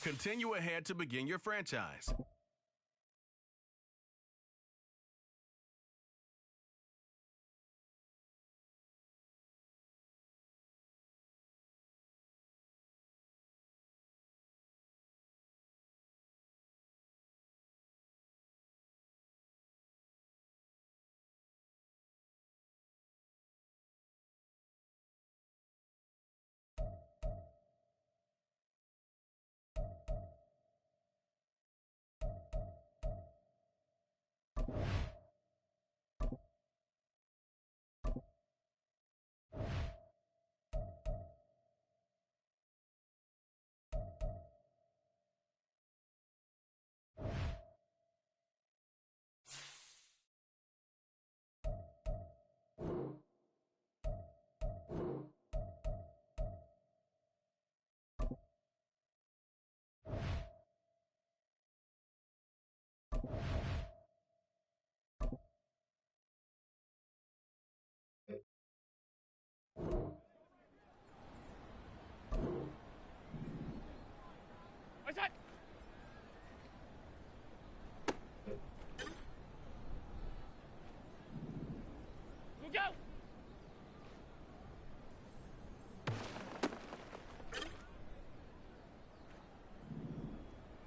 Continue ahead to begin your franchise. What's that? Look out!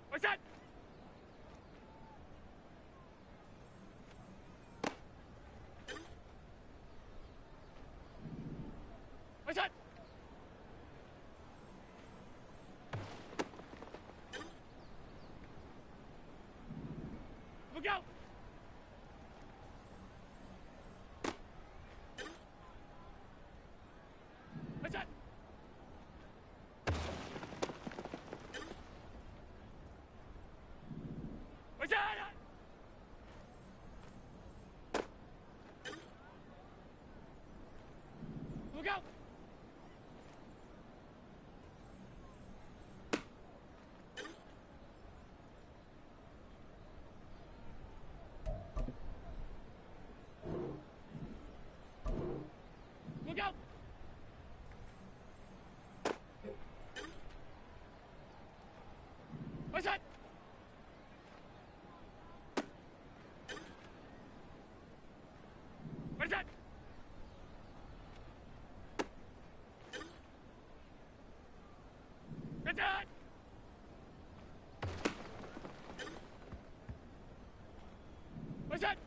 What's that? What's that? Look out! What's that? What's that? Look out! Look out! What's that? What is that? What's that? What's that?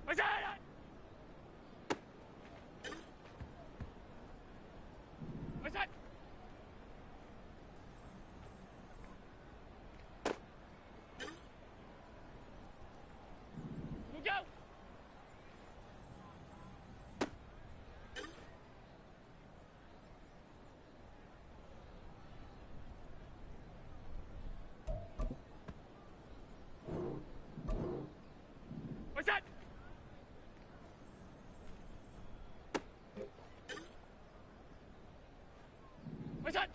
What's that? What's that? Look out! What's that? What's that?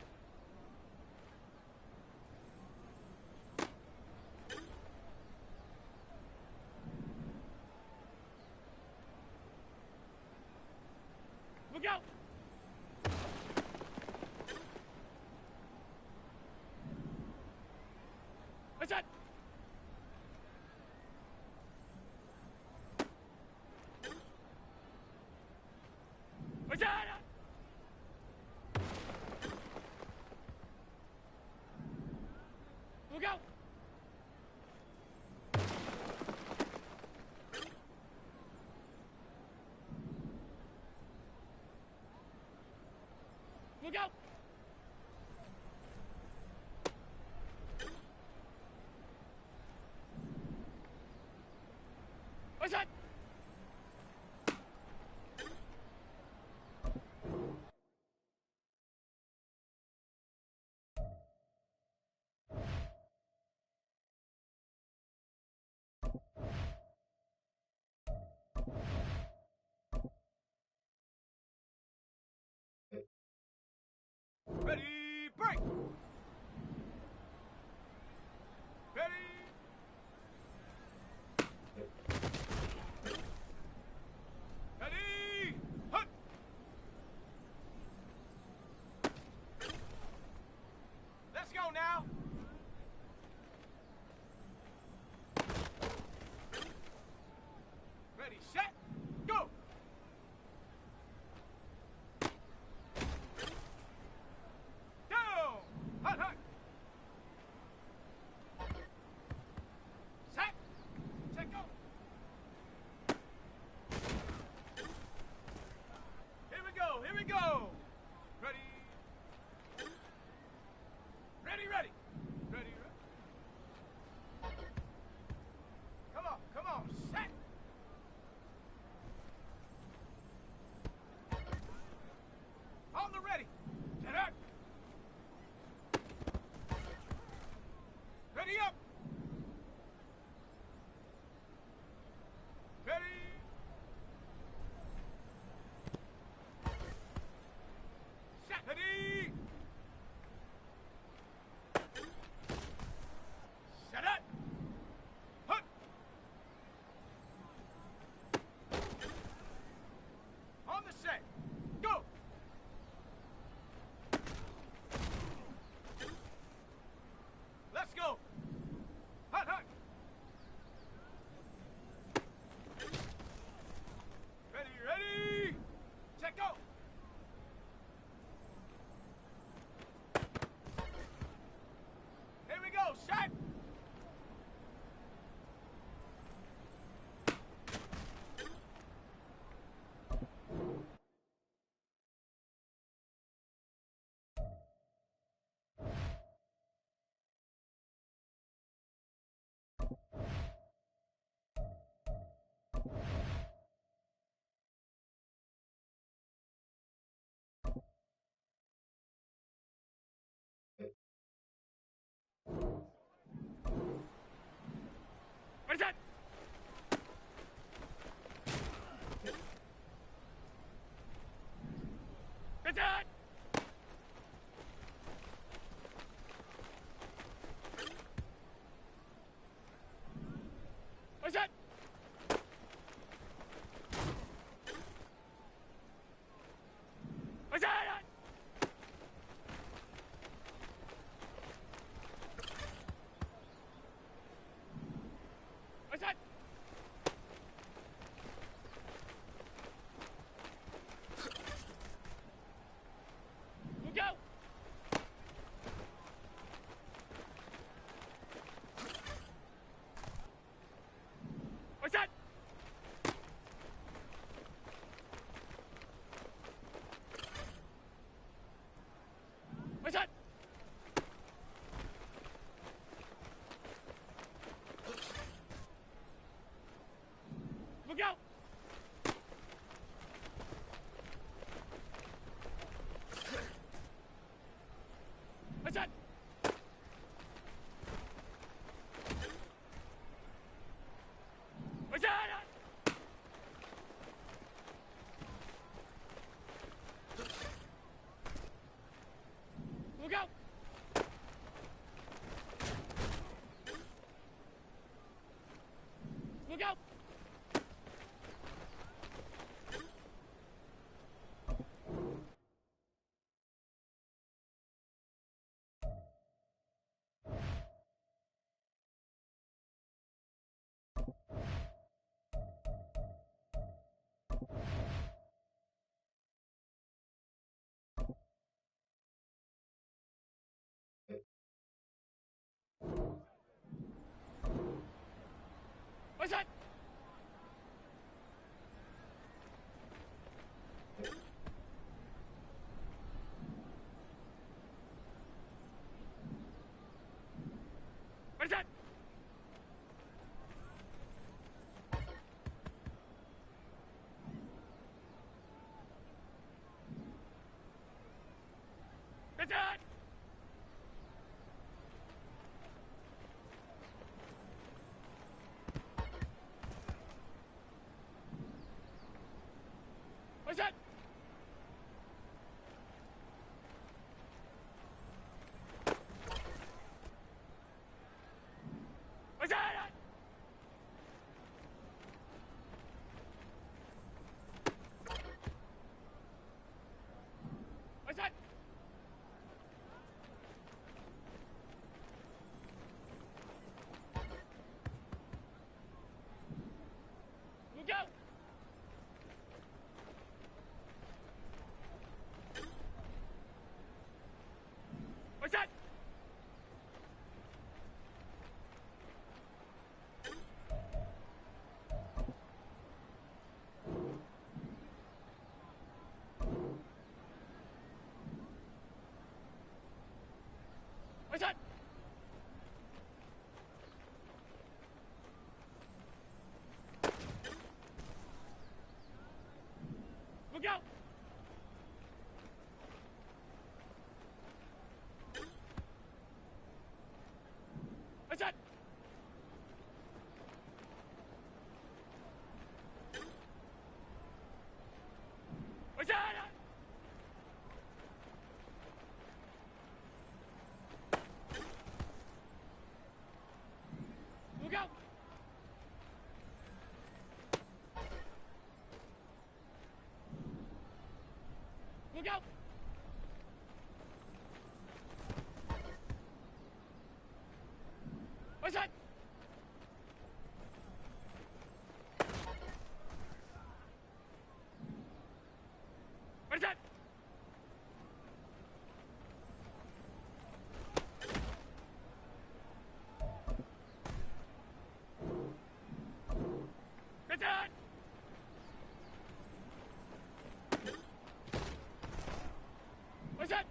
Look out! What's that? What's that? Look out! Look out! What's that? Present! Present! Present! Present! Present! Look out! Present! Present! Look out! Present! Present! Look out! Look out! Present! Present! Present! Present! Present! Present! Look out! Present! Present! Look out! Present! Present! Look out! Look out! Present! Present! Present! Present!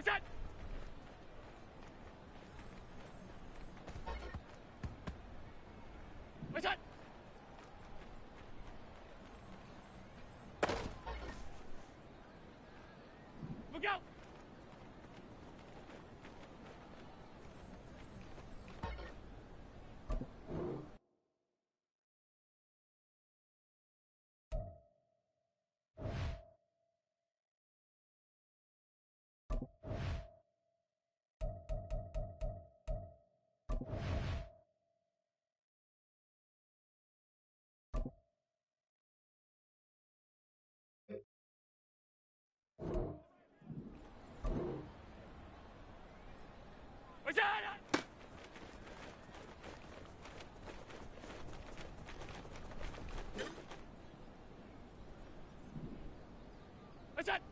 What's that? What's that? Look out! What's that? What's that?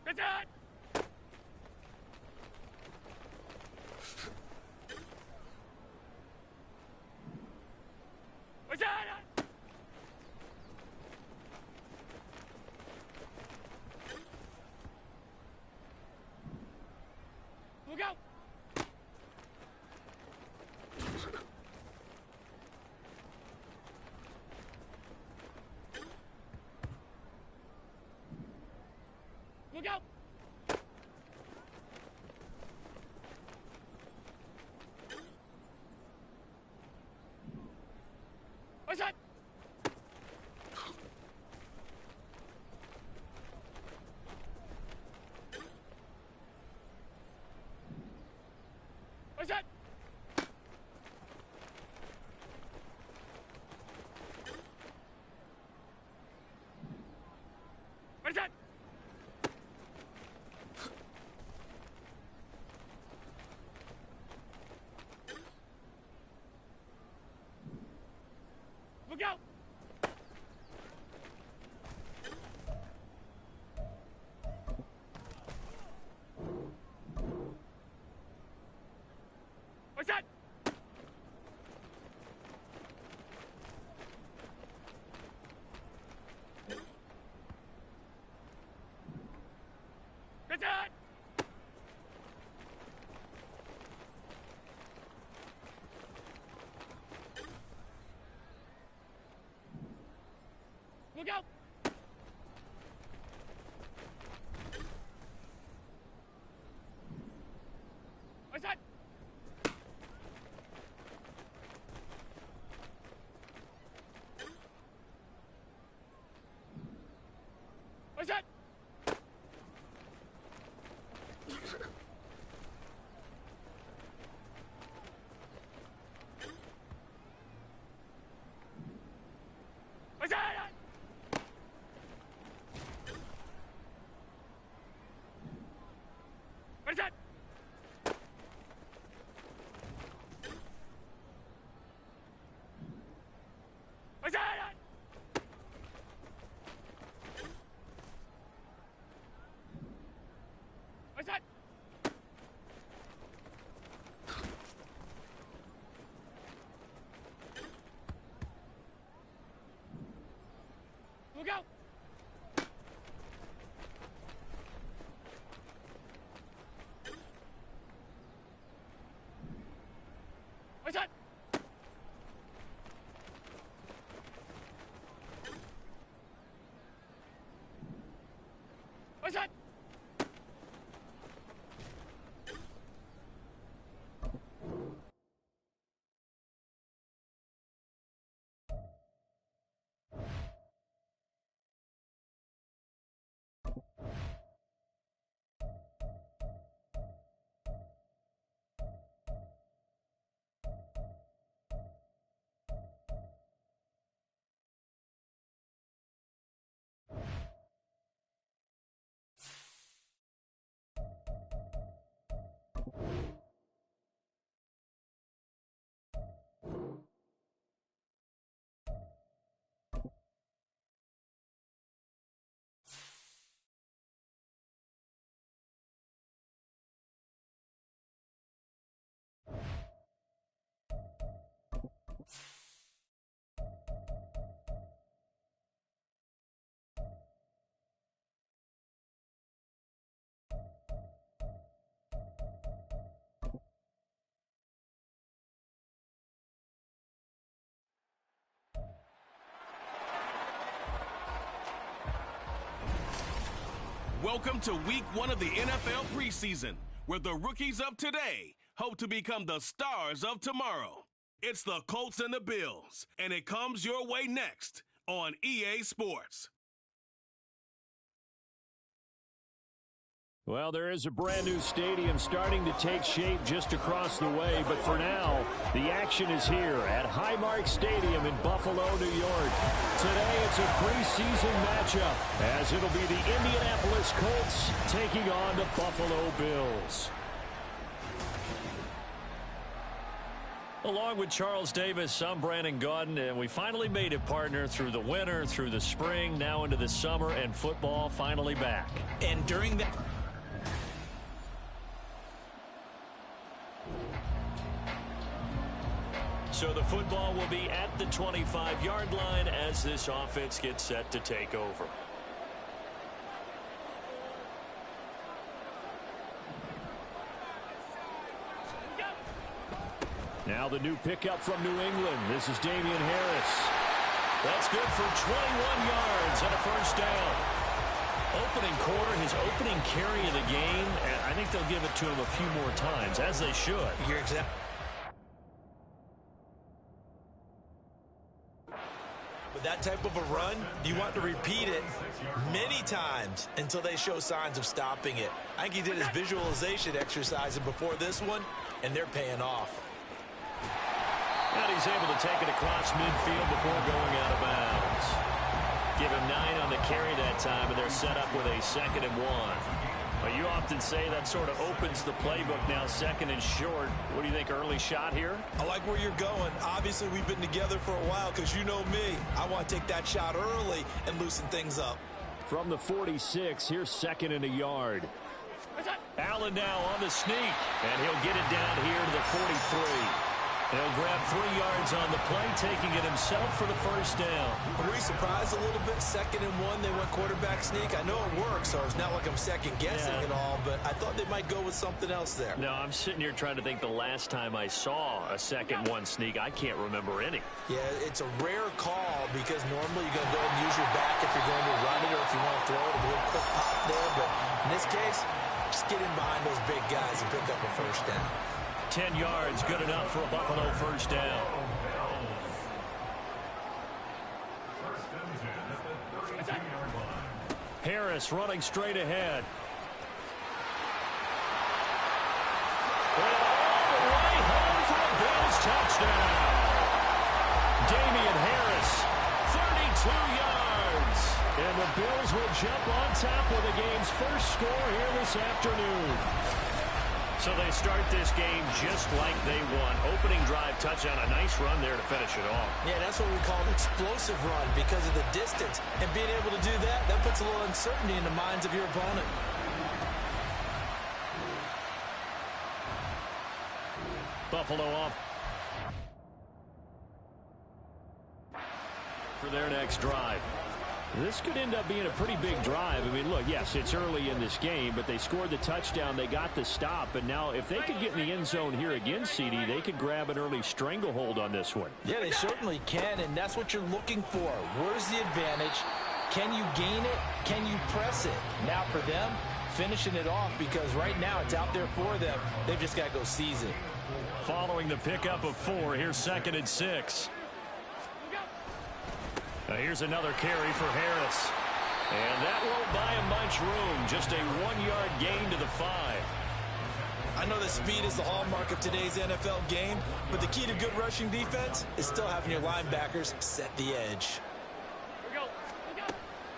What's that? What's that? Look out! Look out! What's that? What's that? What is that? Look out! What's that? What's that? Look out! What's that? What's that? What's that? Welcome to week 1 of the NFL preseason, where the rookies of today hope to become the stars of tomorrow. It's the Colts and the Bills, and it comes your way next on EA Sports. Well, there is a brand new stadium starting to take shape just across the way, but for now, the action is here at Highmark Stadium in Buffalo, New York. Today, it's a preseason matchup, as it'll be the Indianapolis Colts taking on the Buffalo Bills. Along with Charles Davis, I'm Brandon Gaudin, and we finally made it, partner, through the winter, through the spring, now into the summer, and football finally back. And during that... So the football will be at the 25-yard line as this offense gets set to take over. Now the new pickup from New England. This is Damian Harris. That's good for 21 yards and a first down. Opening quarter, his opening carry of the game, and I think they'll give it to him a few more times, as they should. You're exactly... With that type of a run, you want to repeat it many times until they show signs of stopping it. I think he did his visualization exercise before this one, and they're paying off. And he's able to take it across midfield before going out of bounds. Give him 9 on the carry that time, and they're set up with a 2nd and 1. Well, you often say that sort of opens the playbook now, 2nd and short. What do you think, early shot here? I like where you're going. Obviously, we've been together for a while because you know me. I want to take that shot early and loosen things up. From the 46, here's 2nd and a yard. Allen now on the sneak, and he'll get it down here to the 43. He'll grab 3 yards on the play, taking it himself for the first down. Were we surprised a little bit? 2nd and 1, they went quarterback sneak. I know it works, so it's not like I'm second-guessing at all, but I thought they might go with something else there. No, I'm sitting here trying to think the last time I saw a 2nd 1 sneak. I can't remember any. Yeah, it's a rare call because normally you're going to go and use your back if you're going to run it or if you want to throw it, a little quick pop there. But in this case, just get in behind those big guys and pick up a first down. 10 yards, good enough for a Buffalo first down. Harris running straight ahead. All the way home for a Bills touchdown. Damian Harris, 32 yards. And the Bills will jump on top of the game's first score here this afternoon. So they start this game just like they won. Opening drive touchdown, a nice run there to finish it off. Yeah, that's what we call an explosive run because of the distance. And being able to do that, that puts a little uncertainty in the minds of your opponent. Buffalo off for their next drive. This could end up being a pretty big drive. I mean, look, yes, it's early in this game, but they scored the touchdown. They got the stop. And now if they could get in the end zone here again, CD, they could grab an early stranglehold on this one. Yeah, they certainly can, and that's what you're looking for. Where's the advantage? Can you gain it? Can you press it? Now for them, finishing it off because right now it's out there for them. They've just got to go seize it. Following the pickup of 4, here's 2nd and 6. Now here's another carry for Harris. And that won't buy him much room. Just a 1-yard gain to the 5. I know that speed is the hallmark of today's NFL game, but the key to good rushing defense is still having your linebackers set the edge.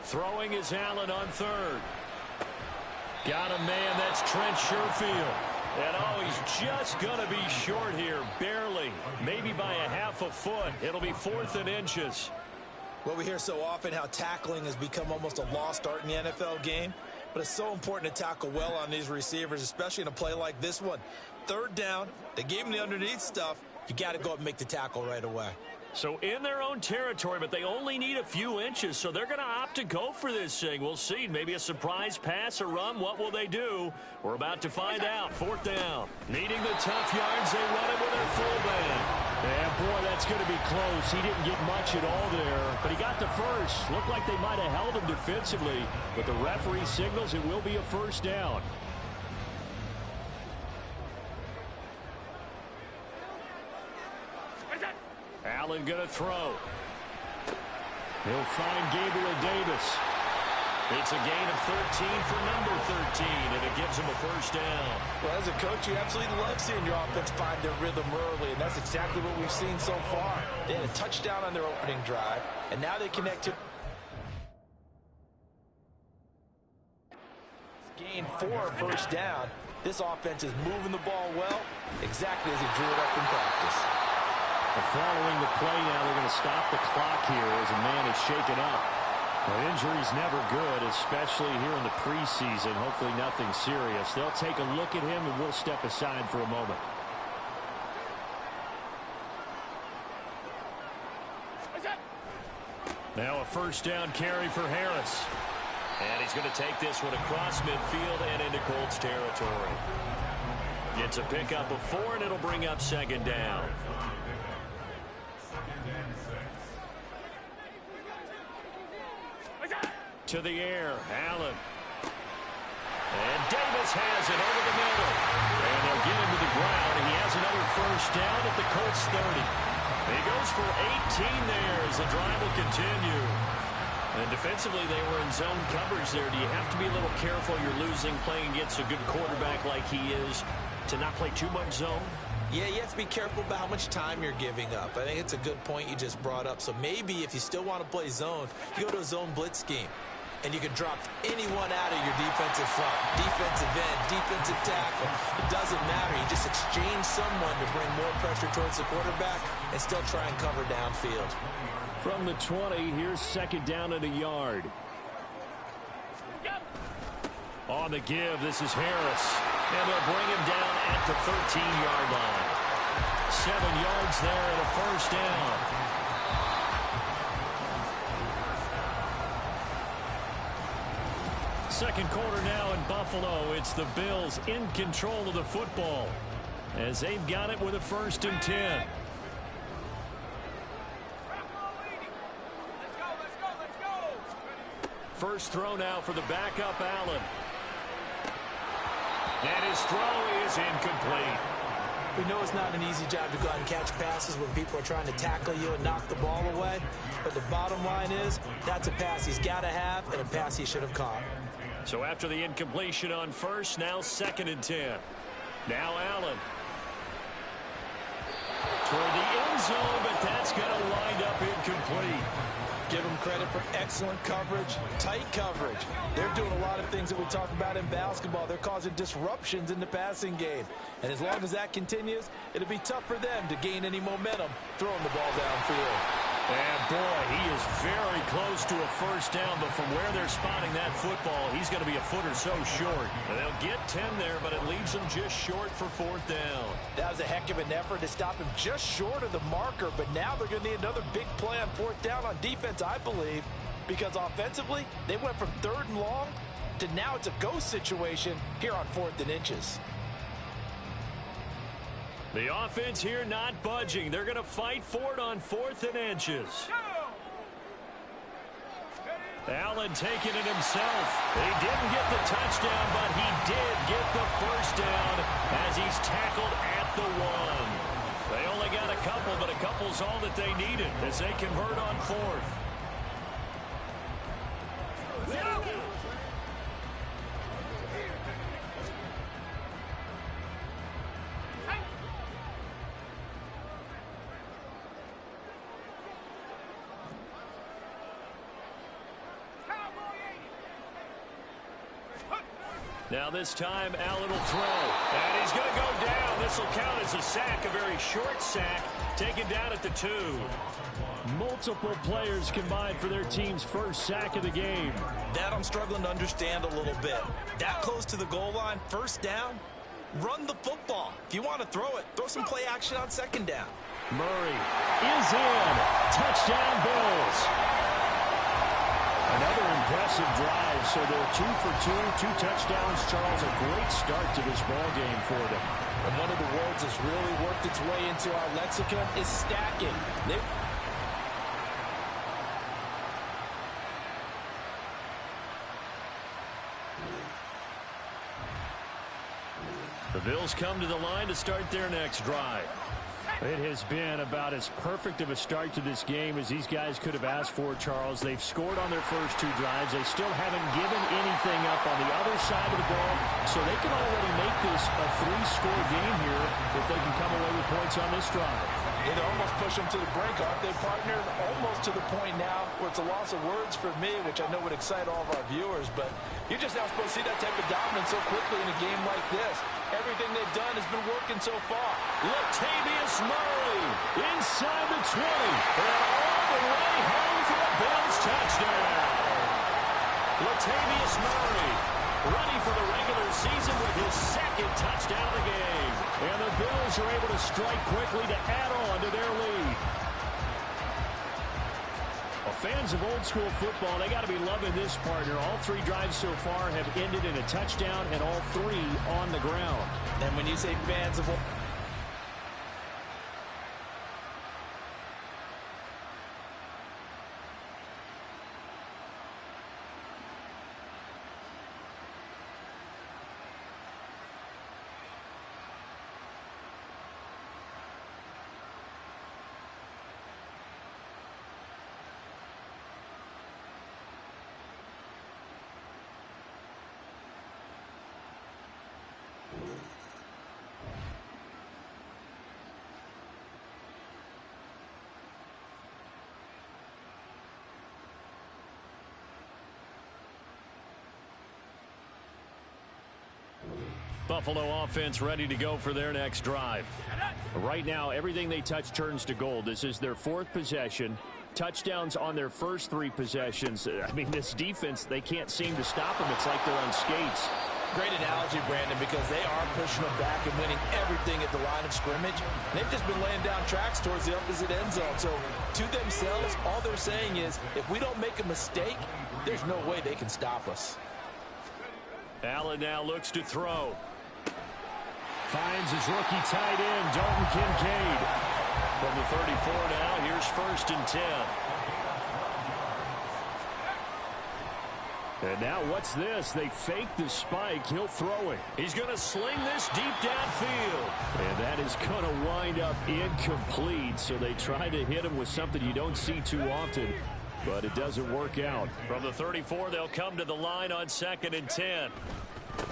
Throwing is Allen on 3rd. Got a man, that's Trent Sherfield. And oh, he's just going to be short here, barely. Maybe by a half a foot. It'll be 4th and inches. Well, we hear so often how tackling has become almost a lost art in the NFL game, but it's so important to tackle well on these receivers, especially in a play like this one. 3rd down, they gave him the underneath stuff. You got to go up and make the tackle right away. So in their own territory, but they only need a few inches, so they're going to opt to go for this thing. We'll see. Maybe a surprise pass or run. What will they do? We're about to find out. 4th down. Needing the tough yards, they run it with their fullback. And boy, that's going to be close. He didn't get much at all there, but he got the first. Looked like they might have held him defensively, but the referee signals it will be a first down. Allen going to throw. He'll find Gabriel Davis. It's a gain of 13 for number 13, and it gives him a first down. Well, as a coach, you absolutely love seeing your offense find their rhythm early, and that's exactly what we've seen so far. They had a touchdown on their opening drive, and now they connect to gain 4 first down. This offense is moving the ball well, exactly as he drew it up in practice. Following the play now, they're going to stop the clock here as a man is shaken up. Well, injury's never good, especially here in the preseason. Hopefully nothing serious. They'll take a look at him, and we'll step aside for a moment. Now a first down carry for Harris. And he's going to take this one across midfield and into Colts territory. Gets a pickup of 4, and it'll bring up second down. To the air, Allen. And Davis has it over the middle. And they'll get him to the ground, and he has another first down at the Colts 30. He goes for 18 there as the drive will continue. And defensively, they were in zone coverage there. Do you have to be a little careful? You're losing, playing against a good quarterback like he is, to not play too much zone? Yeah, you have to be careful about how much time you're giving up. I think it's a good point you just brought up. So maybe if you still want to play zone, you go to a zone blitz scheme. And you can drop anyone out of your defensive front, defensive end, defensive tackle. It doesn't matter. You just exchange someone to bring more pressure towards the quarterback and still try and cover downfield. From the 20, here's second down and a yard. On the give, this is Harris. And they'll bring him down at the 13-yard line. 7 yards there and a first down. Second quarter now in Buffalo. It's the Bills in control of the football as they've got it with a 1st and 10. First throw now for the backup Allen. And his throw is incomplete. We know it's not an easy job to go out and catch passes when people are trying to tackle you and knock the ball away. But the bottom line is, that's a pass he's got to have and a pass he should have caught. So after the incompletion on first, now 2nd and 10. Now Allen. Toward the end zone, but that's going to wind up incomplete. Give them credit for excellent coverage, tight coverage. They're doing a lot of things that we talk about in basketball. They're causing disruptions in the passing game. And as long as that continues, it'll be tough for them to gain any momentum throwing the ball downfield. And boy, he is very close to a first down, but from where they're spotting that football, he's going to be a foot or so short. And they'll get 10 there, but it leaves them just short for 4th down. That was a heck of an effort to stop him just short of the marker, but now they're going to need another big play on 4th down on defense, I believe, because offensively, they went from 3rd and long to now it's a go situation here on 4th and inches. The offense here not budging. They're going to fight for it on 4th and inches. Allen taking it himself. He didn't get the touchdown, but he did get the first down as he's tackled at the 1. They only got a couple, but a couple's all that they needed as they convert on 4th. Now this time, Allen will throw. And he's going to go down. This will count as a sack, a very short sack, taken down at the 2. Multiple players combined for their team's first sack of the game. That I'm struggling to understand a little bit. That close to the goal line, first down, run the football. If you want to throw it, throw some play action on 2nd down. Murray is in. Touchdown, Bills. Another impressive drive. So they're 2 for 2, 2 touchdowns. Charles, a great start to this ball game for them. And one of the words that's really worked its way into our lexicon is stacking. The Bills come to the line to start their next drive. It has been about as perfect of a start to this game as these guys could have asked for, Charles. They've scored on their first 2 drives. They still haven't given anything up on the other side of the ball, so they can already make this a 3-score game here if they can come away with points on this drive. It almost pushed them to the brink, aren't they, partner? Almost to the point now where it's a loss of words for me, which I know would excite all of our viewers, but you're just not supposed to see that type of dominance so quickly in a game like this. Everything they've done has been working so far. Latavius Murray inside the 20 and all the way home for a Bills touchdown. Latavius Murray ready for the regular season with his 2nd touchdown of the game. And the Bills are able to strike quickly to add on to their lead. Well, fans of old school football, they got to be loving this, partner. All 3 drives so far have ended in a touchdown, and all 3 on the ground. And when you say fans of old... Buffalo offense ready to go for their next drive. Right now, everything they touch turns to gold. This is their 4th possession. Touchdowns on their first 3 possessions. I mean, this defense, they can't seem to stop them. It's like they're on skates. Great analogy, Brandon, because they are pushing them back and winning everything at the line of scrimmage. They've just been laying down tracks towards the opposite end zone. So, to themselves, all they're saying is, if we don't make a mistake, there's no way they can stop us. Allen now looks to throw. Finds his rookie tight end, Dalton Kincaid. From the 34 now, here's 1st and 10. And now what's this? They fake the spike. He'll throw it. He's going to sling this deep downfield. And that is going to wind up incomplete. So they try to hit him with something you don't see too often, but it doesn't work out. From the 34, they'll come to the line on 2nd and 10.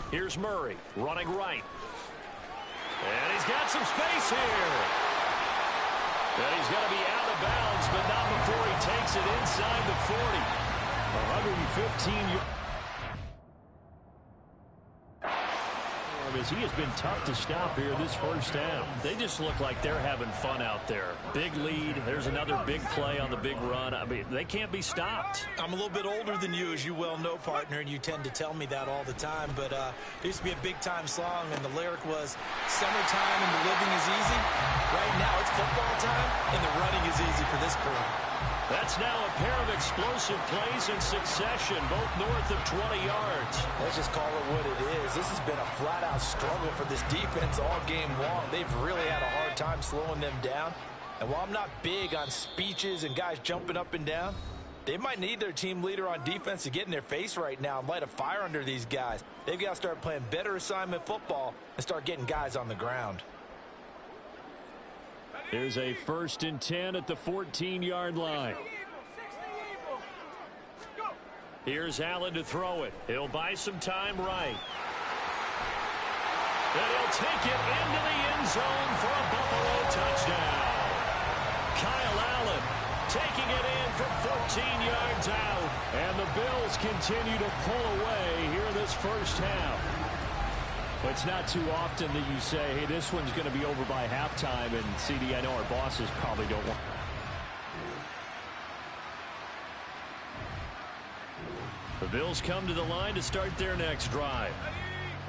Here's Murray running right. And he's got some space here. And he's going to be out of bounds, but not before he takes it inside the 40. 115 yards. As he has been tough to stop here this first half. They just look like they're having fun out there. Big lead. There's another big play on the big run. I mean, they can't be stopped. I'm a little bit older than you, as you well know, partner, and you tend to tell me that all the time. But there used to be a big-time song, and the lyric was, "Summertime and the living is easy." Right now, it's football time, and the running is easy for this crew. That's now a pair of explosive plays in succession, both north of 20 yards. Let's just call it what it is. This has been a flat-out struggle for this defense all game long. They've really had a hard time slowing them down. And while I'm not big on speeches and guys jumping up and down, they might need their team leader on defense to get in their face right now and light a fire under these guys. They've got to start playing better assignment football and start getting guys on the ground. Here's a 1st and 10 at the 14-yard line. Here's Allen to throw it. He'll buy some time right. And he'll take it into the end zone for a Buffalo touchdown. Kyle Allen taking it in from 14 yards out. And the Bills continue to pull away here this first half. But it's not too often that you say, hey, this one's going to be over by halftime. And, CD, I know our bosses probably don't want. The Bills come to the line to start their next drive.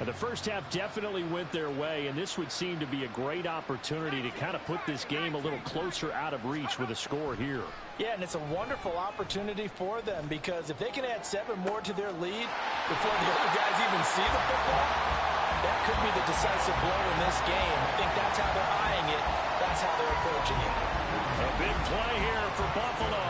The first half definitely went their way, and this would seem to be a great opportunity to kind of put this game a little closer out of reach with a score here. Yeah, and it's a wonderful opportunity for them because if they can add 7 more to their lead before the other guys even see the football, that could be the decisive blow in this game. I think that's how they're eyeing it. That's how they're approaching it. A big play here for Buffalo,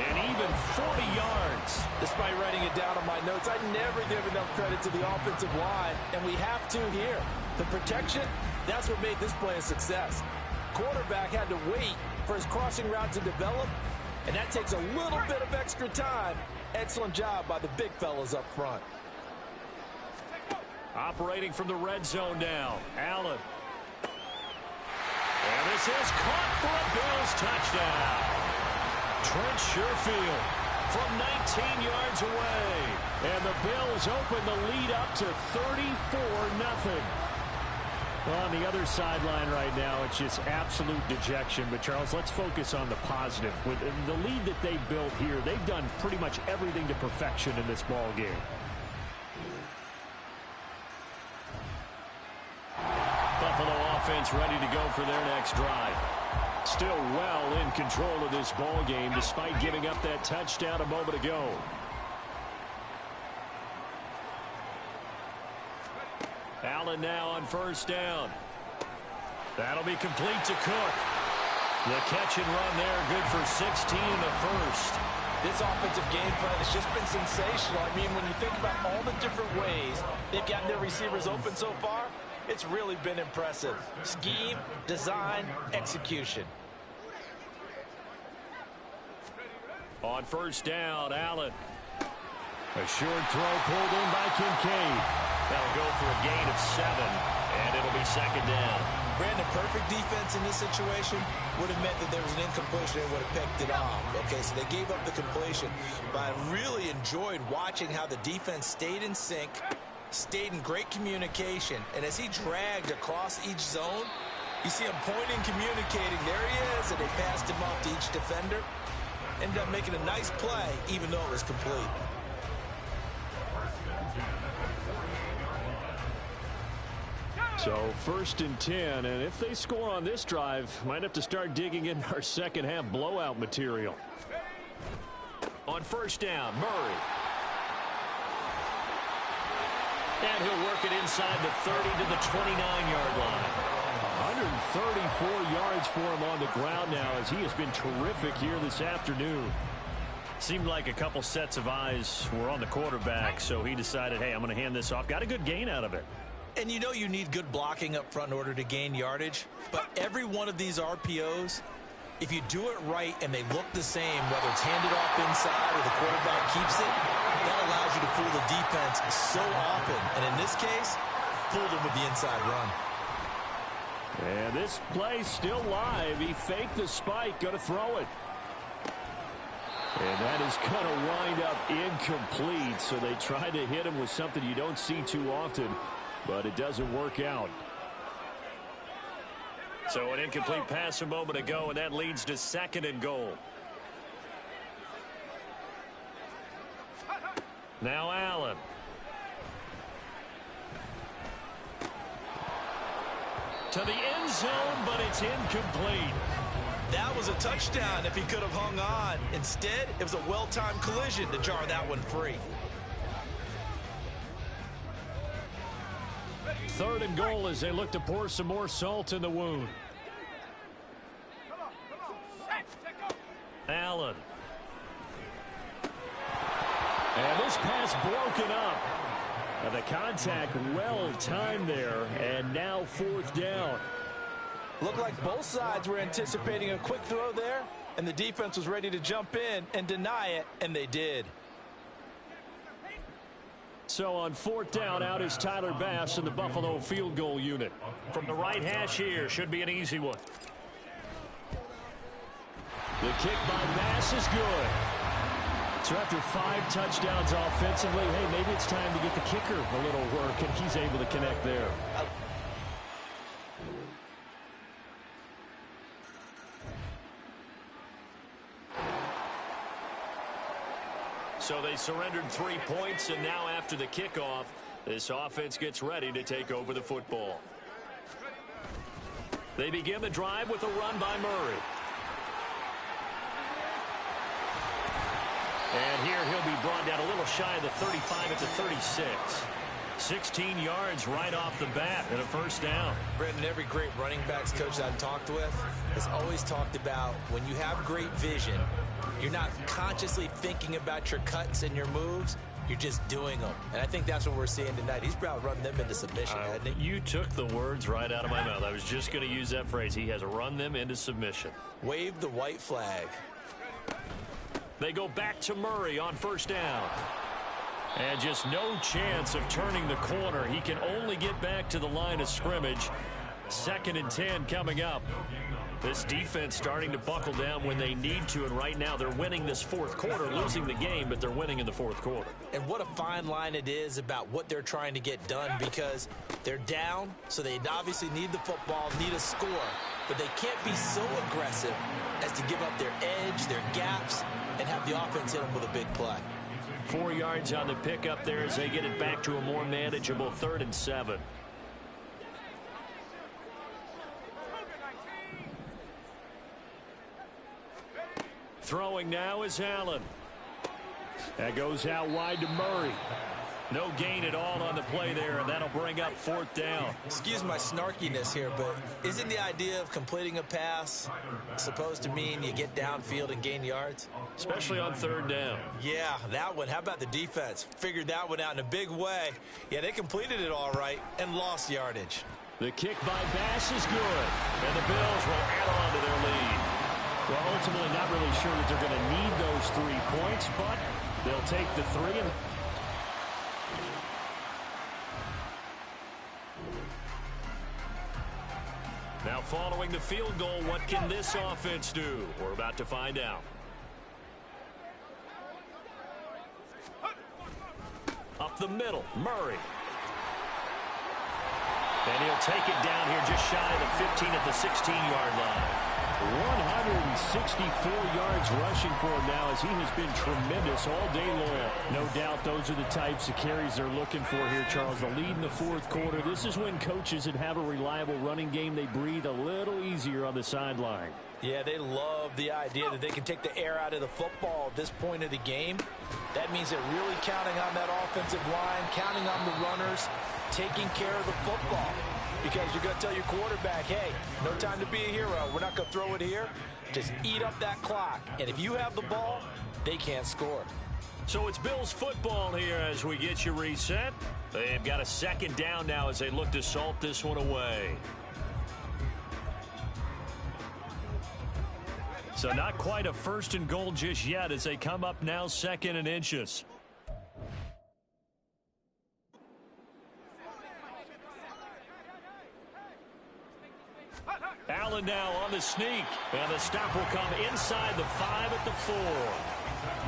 and even 40 yards. Despite writing it down on my notes, I never give enough credit to the offensive line, and we have to here. The protection, that's what made this play a success. Quarterback had to wait for his crossing route to develop, and that takes a little bit of extra time. Excellent job by the big fellas up front. Operating from the red zone now, Allen. And this is caught for a Bills touchdown. Trent Sherfield from 19 yards away. And the Bills open the lead up to 34-0. Well, on the other sideline right now, it's just absolute dejection. But, Charles, let's focus on the positive. With the lead that they built here, they've done pretty much everything to perfection in this ball game. Buffalo offense ready to go for their next drive. Still well in control of this ball game despite giving up that touchdown a moment ago. Allen now on first down. That'll be complete to Cook. The catch and run there, good for 16 in the first. This offensive game plan has just been sensational. I mean, when you think about all the different ways they've gotten their receivers open so far, it's really been impressive. Scheme, design, execution. On first down, Allen. A short throw pulled in by Kincaid. That'll go for a gain of 7, and it'll be second down. Brandon, perfect defense in this situation would have meant that there was an incompletion and would have picked it off. Okay, so they gave up the completion. But I really enjoyed watching how the defense stayed in sync, stayed in great communication, and as he dragged across each zone, you see him pointing, communicating. There he is, and they passed him off to each defender. Ended up making a nice play, even though it was complete. So first and 10, and if they score on this drive, might have to start digging in our second half blowout material. On first down, Murray. And he'll work it inside the 30 to the 29-yard line. 134 yards for him on the ground now as he has been terrific here this afternoon. Seemed like a couple sets of eyes were on the quarterback, so he decided, hey, I'm going to hand this off. Got a good gain out of it. And you know you need good blocking up front in order to gain yardage, but every one of these RPOs, if you do it right and they look the same, whether it's handed off inside or the quarterback keeps it, that allows you to fool the defense so often. And in this case, fooled them with the inside run. And this play's still live. He faked the spike, going to throw it. And that is going to wind up incomplete, so they try to hit him with something you don't see too often, but it doesn't work out. So an incomplete pass a moment ago, and that leads to second and goal. Now Allen. To the end zone, but it's incomplete. That was a touchdown if he could have hung on. Instead, it was a well-timed collision to jar that one free. Third and goal as they look to pour some more salt in the wound. Allen. And this pass broken up. And the contact well timed there, and now fourth down. Looked like both sides were anticipating a quick throw there, and the defense was ready to jump in and deny it, and they did. So on fourth down, out is Tyler Bass in the Buffalo field goal unit. From the right hash here, should be an easy one. The kick by Bass is good. So after 5 touchdowns offensively, hey, maybe it's time to get the kicker a little work, and he's able to connect there. So they surrendered 3 points, and now after the kickoff, This offense gets ready to take over the football. They begin the drive with a run by Murray. And here he'll be brought down a little shy of the 35 at the 36. 16 yards right off the bat and a first down. Brandon, every great running backs coach I've talked with has always talked about when you have great vision, you're not consciously thinking about your cuts and your moves. You're just doing them. And I think that's what we're seeing tonight. He's probably run them into submission, hasn't he? You took the words right out of my mouth. I was just going to use that phrase. He has run them into submission. Wave the white flag. They go back to Murray on first down. And just no chance of turning the corner. He can only get back to the line of scrimmage. 2nd and 10 coming up. This defense starting to buckle down when they need to, and right now they're winning this fourth quarter, losing the game, but they're winning in the fourth quarter. And what a fine line it is about what they're trying to get done, because they're down, so they obviously need the football, need a score, but they can't be so aggressive as to give up their edge, their gaps, and have the offense hit them with a big play. 4 yards on the pickup there as they get it back to a more manageable 3rd and 7. Throwing now is Allen. That goes out wide to Murray. No gain at all on the play there, and that'll bring up 4th down. Excuse my snarkiness here, but isn't the idea of completing a pass supposed to mean you get downfield and gain yards? Especially on 3rd down. Yeah, that one. How about the defense? Figured that one out in a big way. Yeah, they completed it all right and lost yardage. The kick by Bass is good, and the Bills will add on to their lead. Well, ultimately not really sure that they're going to need those 3 points, but they'll take the 3. And now following the field goal, what can this offense do? We're about to find out. Up the middle, Murray. And he'll take it down here just shy of the 15 at the 16-yard line. 164 yards rushing for him now, as he has been tremendous all day long. No doubt those are the types of carries they're looking for here, Charles. The lead in the fourth quarter. This is when coaches that have a reliable running game, they breathe a little easier on the sideline. Yeah, they love the idea that they can take the air out of the football at this point of the game. That means they're really counting on that offensive line, counting on the runners, taking care of the football. Because you're going to tell your quarterback, hey, no time to be a hero. We're not going to throw it here. Just eat up that clock. And if you have the ball, they can't score. So it's Bills football here as we get you reset. They've got a 2nd down now as they look to salt this one away. So not quite a 1st and goal just yet as they come up now 2nd and inches. Allen now on the sneak, and the stop will come inside the 5 at the 4.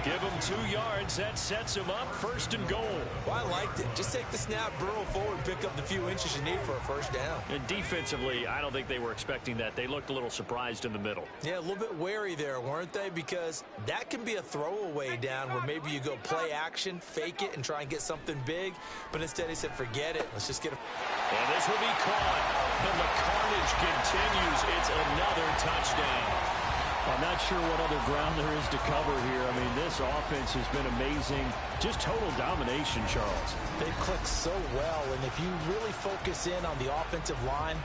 Give him 2 yards. That sets him up 1st and goal. Well, I liked it. Just take the snap, burrow forward, pick up the few inches you need for a 1st down. And defensively, I don't think they were expecting that. They looked a little surprised in the middle. Yeah, a little bit wary there, weren't they? Because that can be a throwaway down where maybe you go play action, fake it, and try and get something big. But instead, he said, forget it. Let's just get a... And this will be caught. And the carnage continues. It's another touchdown. I'm not sure what other ground there is to cover here. I mean, this offense has been amazing. Just total domination, Charles. They've clicked so well, and if you really focus in on the offensive line,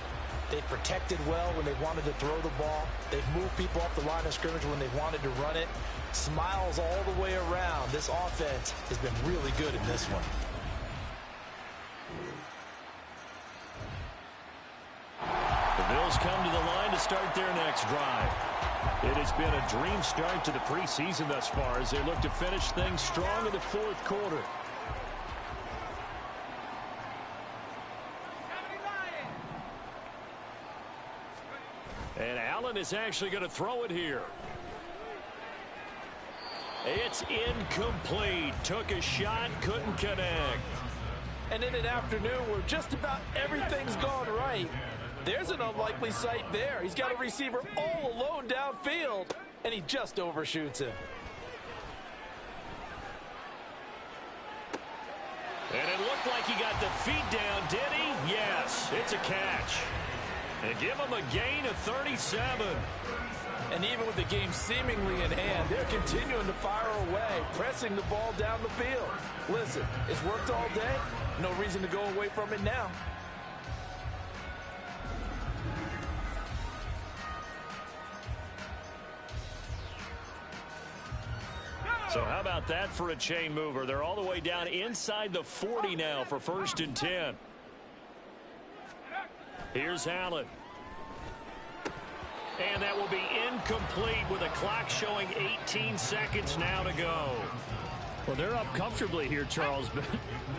they've protected well when they wanted to throw the ball. They've moved people off the line of scrimmage when they wanted to run it. Smiles all the way around. This offense has been really good in this one. The Bills come to the line to start their next drive. It has been a dream start to the preseason thus far as they look to finish things strong in the fourth quarter. And Allen is actually going to throw it here. It's incomplete. Took a shot, couldn't connect. And in an afternoon where just about everything's gone right, there's an unlikely sight there. He's got a receiver all alone downfield, and he just overshoots him. And it looks looked like he got the feet down, did he? Yes, it's a catch. And give him a gain of 37. And even with the game seemingly in hand, they're continuing to fire away, pressing the ball down the field. Listen, it's worked all day. No reason to go away from it now. So how about that for a chain mover? They're all the way down inside the 40 now for 1st and 10. Here's Allen. And that will be incomplete with a clock showing 18 seconds now to go. Well, they're up comfortably here, Charles, but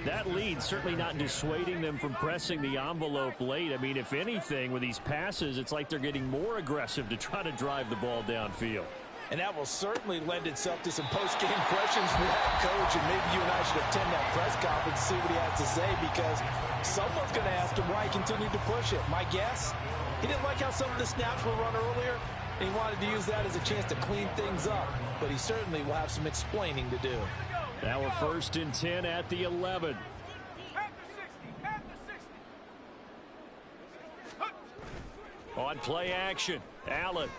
that lead certainly not dissuading them from pressing the envelope late. I mean, if anything, with these passes, it's like they're getting more aggressive to try to drive the ball downfield. And that will certainly lend itself to some post-game questions for that coach, and maybe you and I should attend that press conference to see what he has to say, because someone's going to ask him why he continued to push it. My guess, he didn't like how some of the snaps were run earlier, and he wanted to use that as a chance to clean things up, but he certainly will have some explaining to do. Now we're 1st and 10 at the 11. On play action, Allen.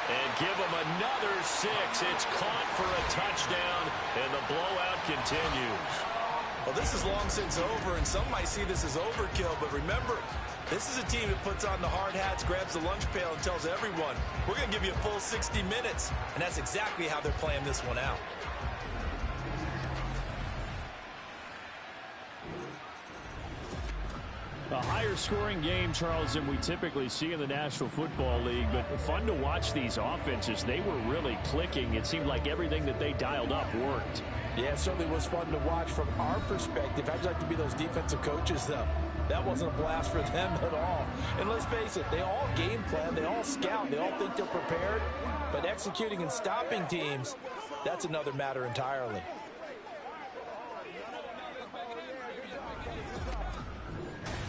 And give him another 6. It's caught for a touchdown, and the blowout continues. Well, this is long since over, and some might see this as overkill, but remember, this is a team that puts on the hard hats, grabs the lunch pail, and tells everyone, we're going to give you a full 60 minutes. And that's exactly how they're playing this one out. A higher scoring game, Charles, than we typically see in the National Football League, but fun to watch these offenses. They were really clicking. It seemed like everything that they dialed up worked. Yeah, it certainly was fun to watch from our perspective. I'd like to be those defensive coaches, though. That wasn't a blast for them at all. And let's face it, they all game plan, they all scout, they all think they're prepared, but executing and stopping teams, that's another matter entirely.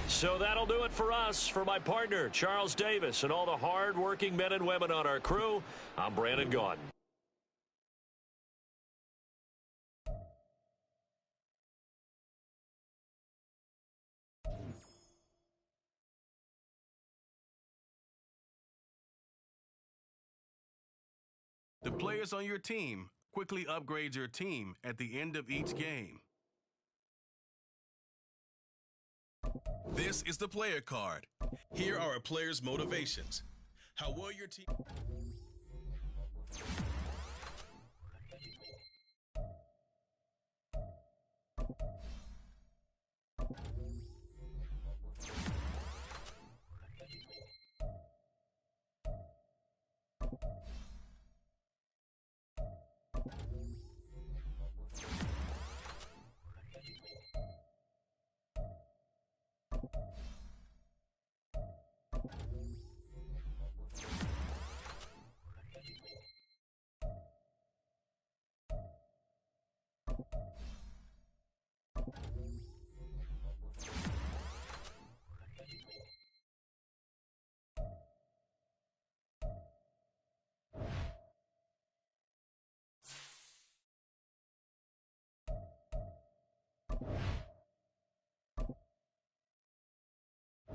So that'll do it for us. For my partner, Charles Davis, and all the hard-working men and women on our crew, I'm Brandon Gaudin. The players on your team quickly upgrade your team at the end of each game. This is the player card. Here are a player's motivations. How will your team...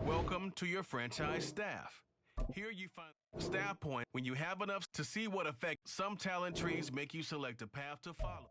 Welcome to your franchise staff. Here you find staff point when you have enough to see what effect some talent trees make you select a path to follow.